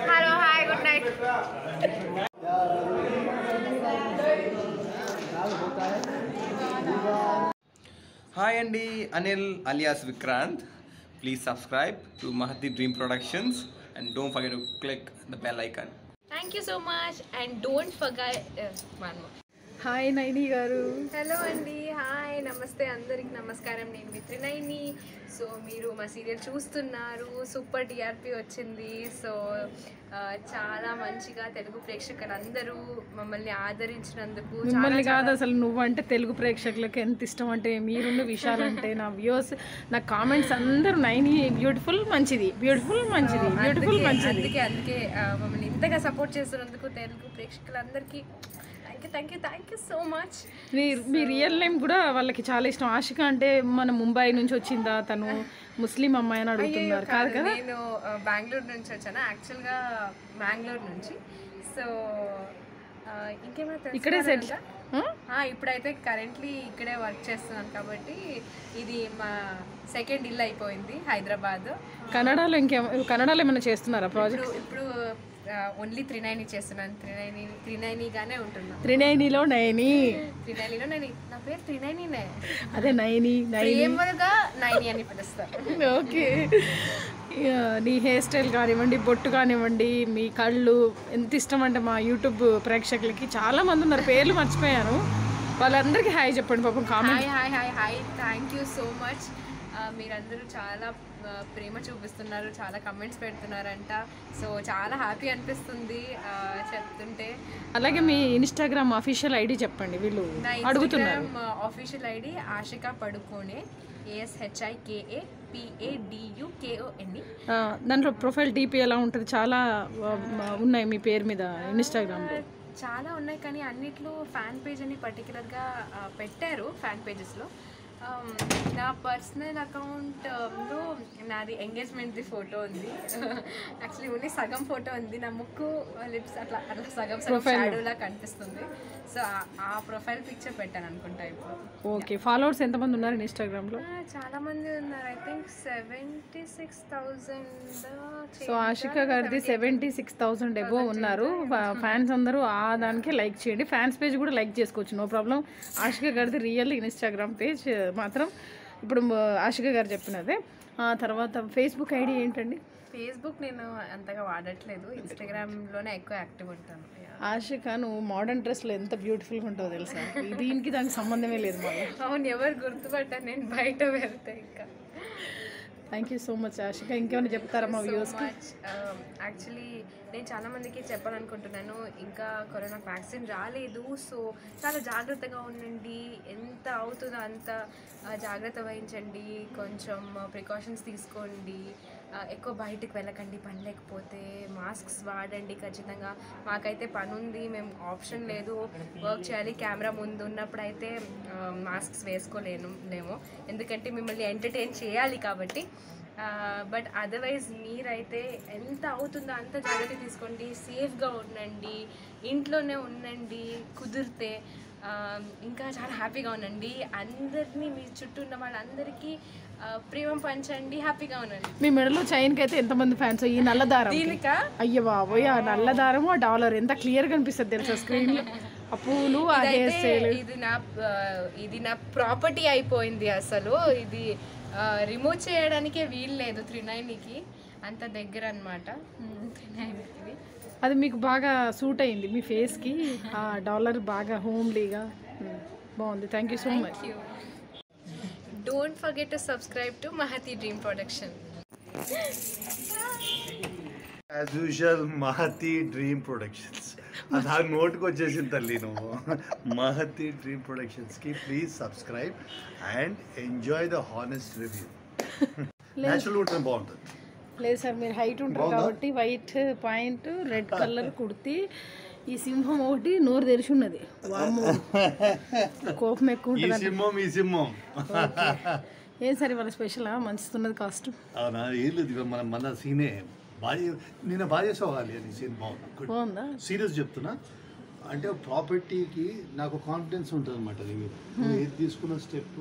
Hello hi good night. Hi అండి, Anil alias Vikrant. Please subscribe to Mahati Dream Productions and don't forget to click the bell icon. Thank you so much and don't forget one more. Hi Naini గారు. Hello అండి, hi నమస్తే అందరికి నమస్కారం. నేను మీ త్రినైని. So మీరు మా serial చూస్తున్నారు, సూపర్ టీఆర్పీ వచ్చింది. సో చాలా మంచిగా తెలుగు ప్రేక్షకులందరూ మమ్మల్ని ఆదరించినందుకు. మిమ్మల్ని కాదు అసలు, నువ్వంటే తెలుగు ప్రేక్షకులకు ఎంత ఇష్టం అంటే, మీరున్న విషయాలంటే నా వ్యూస్, నా కామెంట్స్ అందరూ నైని బ్యూటిఫుల్ మంచిది, బ్యూటిఫుల్ మంచిది, బ్యూటిఫుల్ మంచిది. అందుకే మమ్మల్ని ఇంతగా సపోర్ట్ చేస్తున్నందుకు తెలుగు ప్రేక్షకులందరికీ thank you so much. Me real name కూడా వాళ్ళకి చాలా ఇష్టం. ఆషిక అంటే మన ముంబై నుంచి వచ్చిందా, తను ముస్లిం అమ్మాయి అని అడుగుతున్నారు కాదు కదా? నేను బెంగళూరు నుంచి వచ్చాను, యాక్చువల్గా బెంగళూరు నుంచి. సో ఇంకేమైనా ఇక్కడే సెటిల్. ఇప్పుడైతే కరెంట్లీ ఇక్కడే వర్క్ చేస్తున్నాను కాబట్టి ఇది మా సెకండ్ ఇల్లు అయిపోయింది హైదరాబాద్. కన్నడలో కన్నడలో ఏమైనా చేస్తున్నారా ప్రాజెక్ట్? ఇప్పుడు ఓన్లీ త్రినైని చేస్తున్నాను. త్రినైనిగానే ఉంటున్నాను. త్రినైనిలో నైని, నా పేరు త్రినైనినే. అదే నైని ప్రేమగా నైని అని పిలుస్తారు. ఓకే. నీ హెయిర్ స్టైల్ కానివ్వండి, బొట్టు కానివ్వండి, మీ కళ్ళు ఎంత ఇష్టం అంటే మా యూట్యూబ్ ప్రేక్షకులకి చాలా మంది ఉన్నారు, పేర్లు మర్చిపోయాను, వాళ్ళందరికీ హాయ్ చెప్పండి పాపం. Comment hi thank you so much. మీరందరూ చాలా ప్రేమ చూపిస్తున్నారు, చాలా కమెంట్స్ పెడుతున్నారంట. సో చాలా హ్యాపీ అనిపిస్తుంది చెప్తుంటే. అలాగే మీ ఇన్స్టాగ్రామ్ అఫీషియల్ ఐడి చెప్పండి, వీళ్ళు అడుగుతున్నారు. అఫీషియల్ ఐడి ఆషికా పడుకోనే, ASHIKAPADUKONE. దాంట్లో ప్రొఫైల్ డీపీ ఎలా ఉంటుంది? చాలా ఉన్నాయి మీ పేరు మీద ఇన్స్టాగ్రామ్లో. చాలా ఉన్నాయి కానీ అన్నిట్లో ఫ్యాన్ పేజ్ అని పర్టికులర్గా పెట్టారు. ఫ్యాన్ పేజెస్లో నా పర్సనల్ అకౌంట్లో నాది ఎంగేజ్మెంట్ది ఫోటో ఉంది. యాక్చువల్లీ ఓన్లీ సగం ఫోటో ఉంది, నా ముక్కు లిప్స్ అట్లా సగం షాడోలా కనిపిస్తుంది. సో ఆ ప్రొఫైల్ పిక్చర్ పెట్టాను అనుకుంటా ఇప్పుడు. ఓకే. ఫాలోవర్స్ ఎంతమంది ఉన్నారు ఇన్స్టాగ్రామ్లో? చాలా మంది ఉన్నారు, ఐ థింక్ 76,000. సో ఆషికా గారిది 76,000 ఎబో ఉన్నారు ఫ్యాన్స్. అందరూ ఆ దానికే లైక్ చేయండి. ఫ్యాన్స్ పేజ్ కూడా లైక్ చేసుకోవచ్చు, నో ప్రాబ్లం. ఆషికా గారిది రియల్ ఇన్స్టాగ్రామ్ పేజ్ మాత్రం ఇప్పుడు ఆషికా గారు చెప్పినదే. తర్వాత ఫేస్బుక్ ఐడి ఏంటండి? ఫేస్బుక్ నేను అంతగా వాడట్లేదు, ఇన్స్టాగ్రామ్లోనే ఎక్కువ యాక్టివ్ ఉంటాను. ఆషిక, నువ్వు మోడర్న్ డ్రెస్లో ఎంత బ్యూటిఫుల్గా ఉంటావు తెలుసా? దీనికి దానికి సంబంధమే లేదు మళ్ళీ. అవును, ఎవరు గుర్తుపట్టారు నేను బయట వెళ్తే. ఇంకా thank you so much Ashika. ఇంకేమైనా చెప్తారా మా వ్యూస్కి? యాక్చువల్లీ నేను చాలామందికి చెప్పాలనుకుంటున్నాను, ఇంకా కరోనా వ్యాక్సిన్ రాలేదు. సో చాలా జాగ్రత్తగా ఉండండి, ఎంత అవుతుందో అంత జాగ్రత్త వహించండి, కొంచెం ప్రికాషన్స్ తీసుకోండి, ఎక్కువ బయటకు వెళ్ళకండి, పని లేకపోతే మాస్క్స్ వాడండి ఖచ్చితంగా. మాకైతే పని ఉంది, మేము ఆప్షన్ లేదు, వర్క్ చేయాలి. కెమెరా ముందు ఉన్నప్పుడు అయితే మాస్క్స్ వేసుకోలేము, ఎందుకంటే మిమ్మల్ని ఎంటర్టైన్ చేయాలి కాబట్టి. బట్ అదర్వైజ్ మీరైతే ఎంత అవుతుందో అంత జాగ్రత్త తీసుకోండి, సేఫ్గా ఉండండి, ఇంట్లోనే ఉండండి కుదిరితే. ఇంకా చాలా హ్యాపీగా ఉండండి. అందరినీ మీ చుట్టూ ఉన్న వాళ్ళందరికీ ప్రేమ పంచండి, హ్యాపీగా ఉండండి. మీ మెడలో చైన్కి అయితే ఎంతమంది ఫ్యాన్స్? ఈ నల్ల దారం దీనికా? అయ్యో బాబోయ్, ఆ నల్ల దారము ఆ డాలర్ ఎంత క్లియర్గా కనిపిస్తుంది తెలుసా స్క్రీన్లో? ఆ పూలు, ఆ హెయిర్ స్టైల్. ఇది నా ప్రాపర్టీ అయిపోయింది అసలు. ఇది రిమూవ్ చేయడానికే వీలు లేదు త్రినైనికి, అంత దగ్గర అనమాట త్రినైనికి. అది మీకు బాగా సూట్ అయింది మీ ఫేస్కి, ఆ డాలర్ బాగా హోమ్లీగా బాగుంది. Thank you so much. Don't forget to subscribe to Mahathi dream production. As usual Mahathi dream productions, అది ఆ నోట్కి వచ్చేసింది తల్లి నువ్వు. మహతి డ్రీమ్ ప్రొడక్షన్స్కి please subscribe and enjoy the honest review. Natural ఉంటుంది, బాగుంటుంది. లేదు సార్, మీరు హైట్ ఉంటారు కాబట్టి white point, red colour kurti, ఈ సింహం ఒకటి నోరు తెరిచి ఉన్నది, కోపం ఎక్కువ ఉంటుంది. ఏం సార్ ఇవాళ స్పెషల్ మంచిస్తున్నది కాస్ట్? అవునా, ఏం లేదు, మన సీనే బాగా నేను బాగా చేసేవాలి అని సీన్ బాగుందా? సీరియస్ చెప్తున్నా, అంటే ప్రాపర్టీకి నాకు కాన్ఫిడెన్స్ ఉంటుంది అనమాట. ఏది తీసుకున్న స్టెప్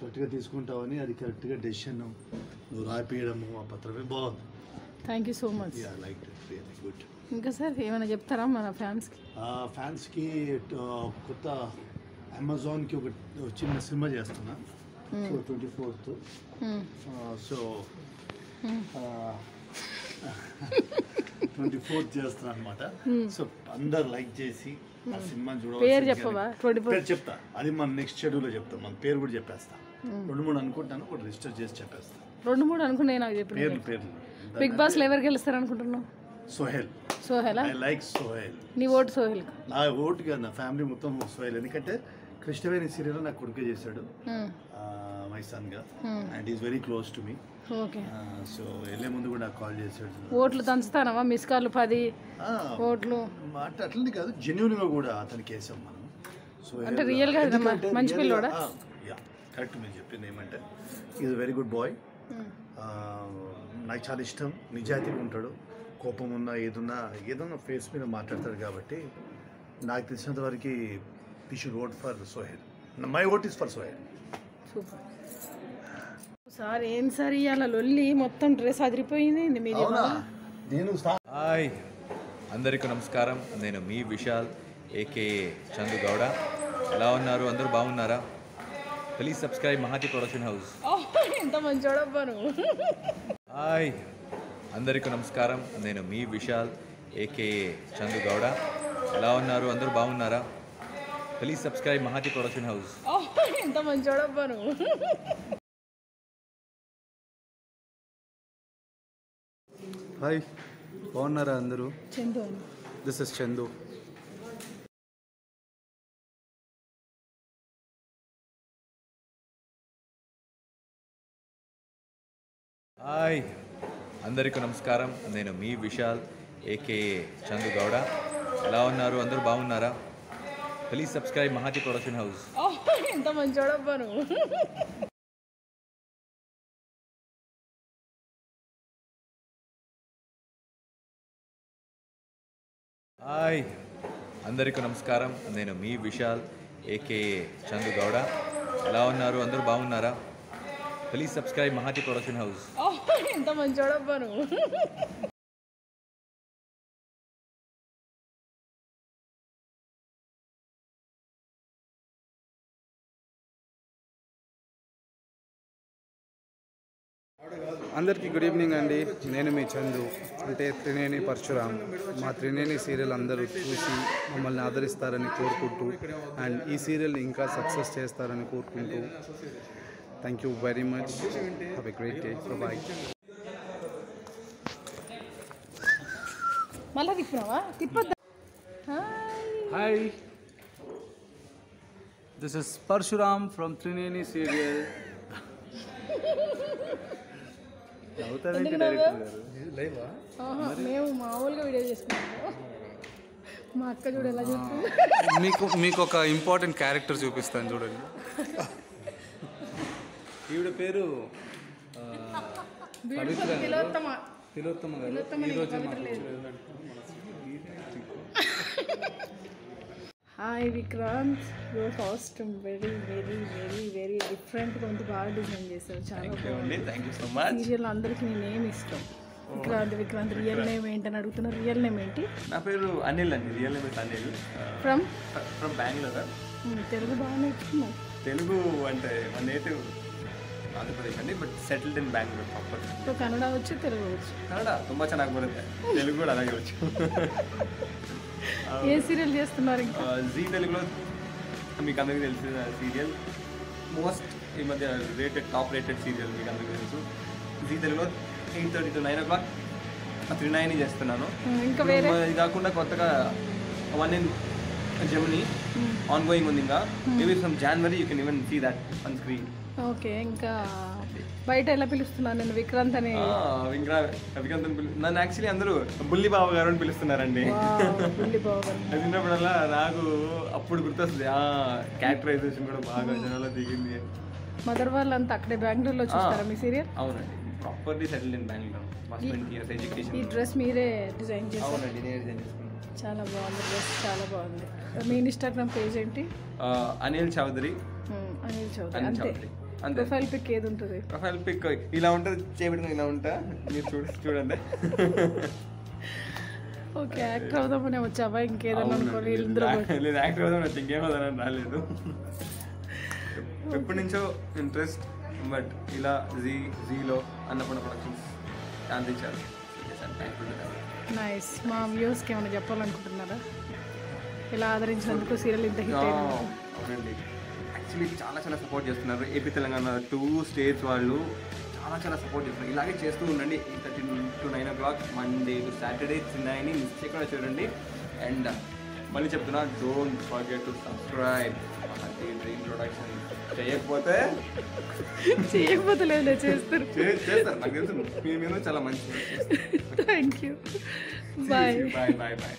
కరెక్ట్గా తీసుకుంటావని అది కరెక్ట్గా డెసిషన్ నువ్వు రాపియడము ఆ పత్రమే బాగుంది. Thank you so much. Like it really good. ఇంకా సార్ ఏమైనా చెప్తారా మన ఫ్యాన్స్కి? ఫ్యాన్స్కి కొత్త అమెజాన్కి ఒక చిన్న సినిమా చేస్తున్నా 24th. సో 24th చేస్తున్నా అనమాట. సో అందరు లైక్ చేసి ఆ సినిమా పేరు చెప్పవా? పేరు చెప్తా, అది మన నెక్స్ట్ షెడ్యూల్లో చెప్తాం. మన పేరు కూడా చెప్పేస్తా. 2-3 అనుకుంటాను, ఒకటి రిజిస్టర్ చేసి చెప్పేస్తా. 2-3 అనుకున్నా నాకు చెప్పిన పేర్లు. బిగ్ బాస్లో ఎవరు గెలుస్తారు అనుకుంటున్నావు? సోహెలా? I like Sohel. నీ ఓటు సోహెల్? నా ఓటు కాదు, నా ఫ్యామిలీ మొత్తం సోహెల్. ఎందుకంటే కృష్ణవేణి సీరియల్ నాకు కొడుకు చేశాడు మై సన్గా, and is very close to me. Okay. So వెళ్ళే ముందు కూడా నాకు కాల్ చేశాడు. ఓట్లు దంచుతానవా? మిస్ కాల్ 10 ఓట్లు అంటే అట్లనే కాదు, జెన్యున్గా కూడా అతనికి వేసాం మనం. సో అంటే రియల్గా మంచి పిల్లోడా? కరెక్ట్ మీరు చెప్పింది. ఏమంటే ఈజ్ వెరీ గుడ్ బాయ్. నాకు చాలా ఇష్టం, నిజాయితీగా ఉంటాడు. కోపం ఉన్నా ఏదన్నా ఫేస్ మీద మాట్లాడతాడు. కాబట్టి నాకు తెలిసినంత వరకు we should vote for Sohel. My vote is for Sohel. Super sir. ఏం సార్ ఇవాళ లొల్లి మొత్తం డ్రెస్ అదిరిపోయింది మీది. నేను హాయ్ అందరికీ నమస్కారం. నేను మీ విశాల్ ఏకేఏ చందు గౌడ. ఎలా ఉన్నారు? అందరూ బాగున్నారా? Please subscribe Mahathi production house. ఎంత మంచోడబ్బాను. హాయ్ అందరికీ నమస్కారం. నేను మీ విశాల్ ఏకేఏ చందు గౌడ. ఎలా ఉన్నారు? అందరూ బాగున్నారా? Please subscribe Mahathi production house. ఎంత మంచోడబ్బాను. హాయ్ బాగున్నారా అందరూ? Chandu. This is Chandu. Hi అందరికీ నమస్కారం. నేను మీ విశాల్ ఏకేఏ చందు గౌడ. ఎలా ఉన్నారు? అందరూ బాగున్నారా? Please subscribe Mahathi production house. ఎంత మంచోడబ్బాను. హాయ్ అందరికీ నమస్కారం. నేను మీ విశాల్ ఏకేఏ చందు గౌడ. ఎలా ఉన్నారు? అందరూ బాగున్నారా? Please subscribe Mahathi production house. ఎంత మంచోడబ్బాను. అందరికీ గుడ్ ఈవినింగ్ అండి. నేను మీ చందు, అంటే త్రినేని పరశురామ్. మా త్రినేని సీరియల్ అందరూ చూసి మమ్మల్ని ఆదరిస్తారని కోరుకుంటూ, అండ్ ఈ సీరియల్ని ఇంకా సక్సెస్ చేస్తారని కోరుకుంటూ, thank you very much. Have a great day. Bye. మళ్ళా తిప్పినావా? తిప్పద్దా. Hi, this is Parashuram from Trineni serial. మేము మామూలుగా వీడియో చేసుకున్నాము. మా అక్క చూడు ఎలా చెప్తుంది. మీకు ఒక ఇంపార్టెంట్ క్యారెక్టర్ చూపిస్తాను చూడండి. ఈవిడ పేరు తిలోత్తమ గారు. ఈరోజు hi Vikrant, your costume very very very very డిఫరెంట్గా ఉంది. బాగా డిజైన్ చేశారు, చాలా బాగుంది. Thank you so much. Serial అందరికీ నీ నేమ్ ఇష్టం. విక్రాంత్ రియల్ నేమ్ ఏంటని అడుగుతున్నారు. రియల్ నేమ్ ఏంటి? నా పేరు అనిల్ అండి. Real name is Anil. From Bengaluru. Telugu బాగా నేర్చుకున్నావు. తెలుగు అంటే మన నేటివ్ ಆಂಧ್ರಪ್ರದೇಶ ಅಂడి but settled in Bangalore proper. So Kannada వచ్చు, తెలుగు వచ్చు. ಕನ್ನಡ ತುಂಬ ಚೆನ್ನಾಗಿ ಬರುತ್ತೆ, తెలుగు కూడా అలాగే వచ్చు. ఏ సీరియల్ చేస్తున్నారు ఇంకా? జీ తెలుగులో మీకు అందరికీ తెలిసిన సీరియల్ మోస్ట్ ఈ మధ్య టాప్ రేటెడ్ సీరియల్ మీకు అందరికీ తెలుసు. జీ తెలుగులో 8:30 to 9 o'clock 3-9 చేస్తున్నాను. ఇంకా వేరే ఇది కాకుండా కొత్తగా 1 in Germany ఆన్ గోయింగ్ ఉంది. ఇంకా maybe from January you can even see that on screen. Okay. ఇంకా బయట ఎలా పిలుస్తున్నాను నేను? విక్రాంత్ అని. విక్రాంత్ అని నన్ను యాక్చువల్లీ అందరూ బుల్లి బావ గారు అని పిలుస్తున్నారండి. అది విన్నప్పుడల్లా నాకు అప్పుడు గుర్తొస్తుంది, క్యారెక్టరైజేషన్ కూడా బాగా జనాల్లో దిగింది. మదర్ వాళ్ళంతా అక్కడే బెంగళూరులో చూస్తారా మీ సీరియల్? అవునండి, properly settled in Bengaluru. 20 years education. ఈ డ్రెస్ మీరే డిజైన్ చేశారు? అవునండి, నేనే డిజైన్ చేసుకున్నాను. చాలా బాగుంది డ్రెస్, చాలా బాగుంది. మీ ఇన్స్టాగ్రామ్ పేజ్ ఏంటి? అనిల్ చౌదరి. అనిల్ చౌదరి అంతే. అంతే. ప్రొఫైల్ పిక్ ఏది ఉంటుంది? ప్రొఫైల్ పిక్ ఇలా ఉంటుంది, చేపెట్టుకుని ఇలా ఉంటా, మీరు చూడండి. ఓకే, యాక్టర్ అవుదామనే వచ్చావా? ఇంకేదైనా అనుకోని ఇందులో లేదు, యాక్టర్ అవుదాం వచ్చి ఇంకేం అవుదామని రాలేదు. ఎప్పటి నుంచో ఇంట్రెస్ట్, బట్ ఇలా జీలో అన్నపూర్ణ ప్రొడక్షన్స్ ఛాన్స్ ఇచ్చారు. నైస్. మా వ్యూస్కి ఏమైనా చెప్పాలనుకుంటున్నారా? ఇలా ఆదరించినందుకు సీరియల్ ఇంత హిట్ అయినందుకు. అవునండి, యాక్చువల్లీ చాలా సపోర్ట్ చేస్తున్నారు. ఏపీ తెలంగాణ 2 స్టేట్స్ వాళ్ళు చాలా సపోర్ట్ చేస్తున్నారు. ఇలాగే చేస్తూ ఉండండి. 8:30 to 9 o'clock Monday to Saturday చిన్నాయిని మిస్ చేయకుండా చూడండి. అండ్ మళ్ళీ చెప్తున్నా, don't forget to subscribe Mahathi dream production. చేయకపోతే లేదు చేస్తారు. చేస్తారు, నాకు తెలుసు మీ మీద చాలా మంచి. Thank you, bye. Bye.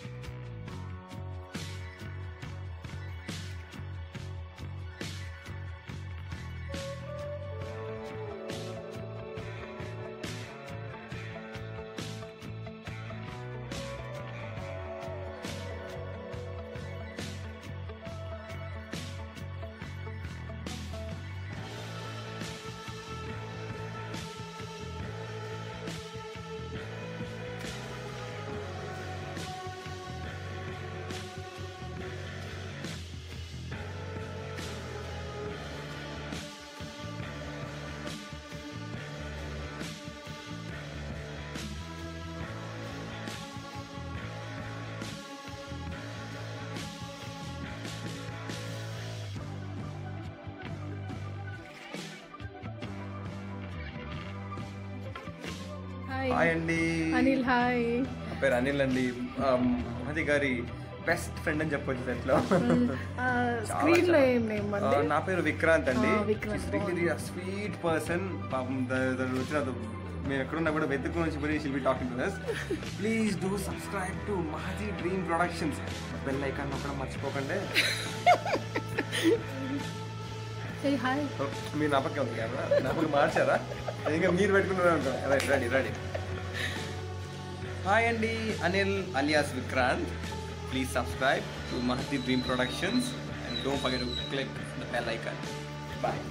Hi అండి. అనిల్ హాయ్. నా పేరు అనిల్ అండి. మహతి గారి బెస్ట్ ఫ్రెండ్ అని చెప్పొచ్చు సెట్లో. స్క్రీన్ లో ఏం నేమ్? నా పేరు విక్రాంత్ అండి. విక్రాంత్. Sweet person. పాపం వచ్చిన మీరు ఎక్కడున్నా కూడా వెతుకు నుంచి పోయి shall be talking to us. Please do subscribe to Mahathi dream productions. Bell icon నొక్కడం మర్చిపోకండి. హాయ్. మీరు నా పక్క ఉంది కెమెరా, నా పక్క మార్చారా? ఇంకా మీరు పెట్టుకున్నారు అనుకో. రెడీ. హాయ్ అండి, Anil alias Vikrant. Please subscribe to Mahathi dream productions and don't forget to click the bell icon. Bye.